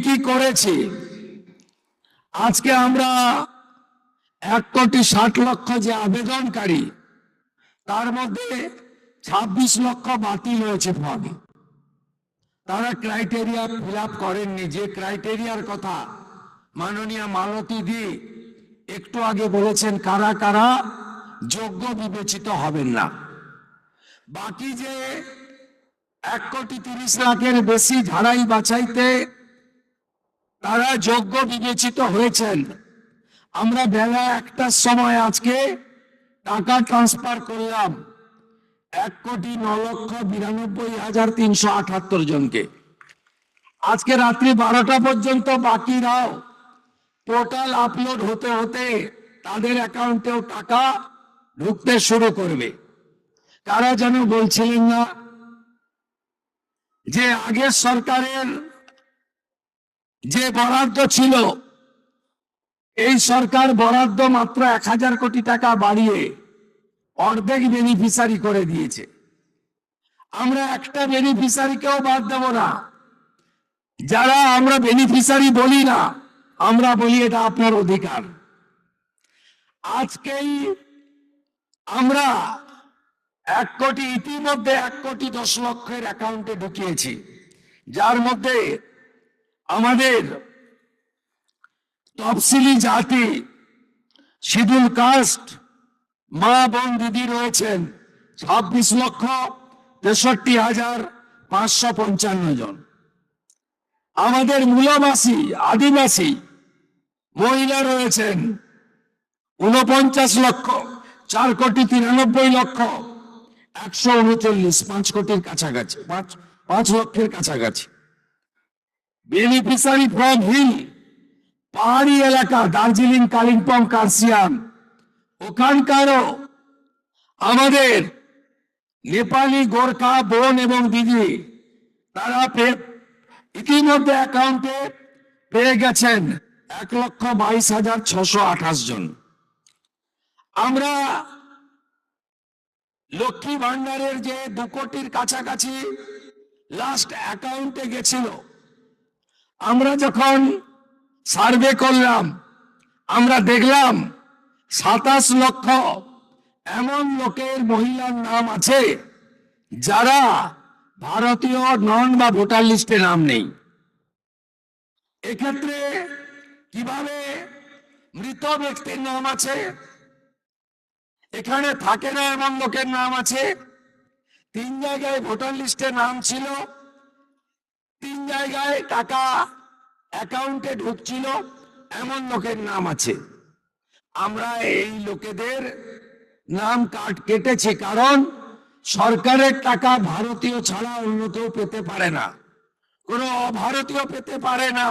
কি করেছি। আজকে আমরা 1,60,00,000 যে আবেদনকারী, তার মধ্যে 26 লক্ষ বাতিল হয়েছে ফর্ম। তারা ক্রাইটেরিয়া ফিল আপ করেননি। যে ক্রাইটেরিয়ার কথা মাননীয় মালতী দি একটু আগে বলেছেন, কারা কারা যোগ্য বিবেচিত হবেন না। বাকি যে 1,30,00,000-এর বেশি ঝাড়াই বাছাইতে তারা যোগ্য বিবেচিত হয়েছেন। আমরা বেলা 1টার সময় আজকে টাকা ট্রান্সফার করলাম 1,09,92,378 জনকে। আজকে রাত্রি 12টা পর্যন্ত বাকিরাও পোর্টাল আপলোড হতে হতে তাদের অ্যাকাউন্টেও টাকা ঢুকতে শুরু করবে। কারা যেন বলছিলেন না যে আগের সরকারের যে বরাদ্দ ছিল, এই সরকার বরাদ্দ মাত্র 1,000 কোটি টাকা বাড়িয়ে অর্ধেক বেনিফিশিয়ারি করে দিয়েছে। আমরা একটা বেনিফিশিয়ারিকেও বাদ দেব না। যারা আমরা বেনিফিশিয়ারি বলি না, আমরা বলি এটা আপনার অধিকার। আজকেই আমরা 1 কোটি, ইতিমধ্যে 1,10,00,000-এর অ্যাকাউন্টে ঢুকিয়েছি, যার মধ্যে আমাদের তফসিলি জাতি, শিডিউল কাস্ট মা বোন দিদি রয়েছেন 26,63,555 জন। আমাদের মূলবাসী আদিবাসী মহিলা রয়েছেন 49,04,93,139, 5 কোটির কাছাকাছি, 5 লক্ষের কাছাকাছি। বেনিফিশিয়ারি ফ্রম হিল, পাহাড়ি এলাকা, দার্জিলিং, কালিম্পং, কার্শিয়াং, ওখানকারও আমাদের নেপালি গোর্খা বোন এবং দিদি, তারা ইতিমধ্যে অ্যাকাউন্টে পেয়ে গেছেন 1,22,628 জন। আমরা লক্ষ্মী ভান্ডারের যে 2 কোটির কাছাকাছি লাস্ট অ্যাকাউন্টে গেছিল, আমরা যখন সার্ভে করলাম আমরা দেখলাম 27 লক্ষ এমন লোকের, মহিলার নাম আছে যারা ভারতীয় নন বা ভোটার লিস্টে নাম নেই। এক্ষেত্রে কিভাবে মৃত ব্যক্তির নাম আছে, এখানে থাকে না এমন লোকের নাম আছে, 3 জায়গায় ভোটার লিস্টে নাম ছিল, 3 জায়গায় টাকা অ্যাকাউন্টে ঢুকছিল, এমন লোকের নাম আছে। আমরা এই লোকেদের নাম কেটেছি, কারণ সরকারের টাকা ভারতীয় ছাড়া অন্য কেউ পেতে পারে না, কোনো অভারতীয় পেতে পারে না।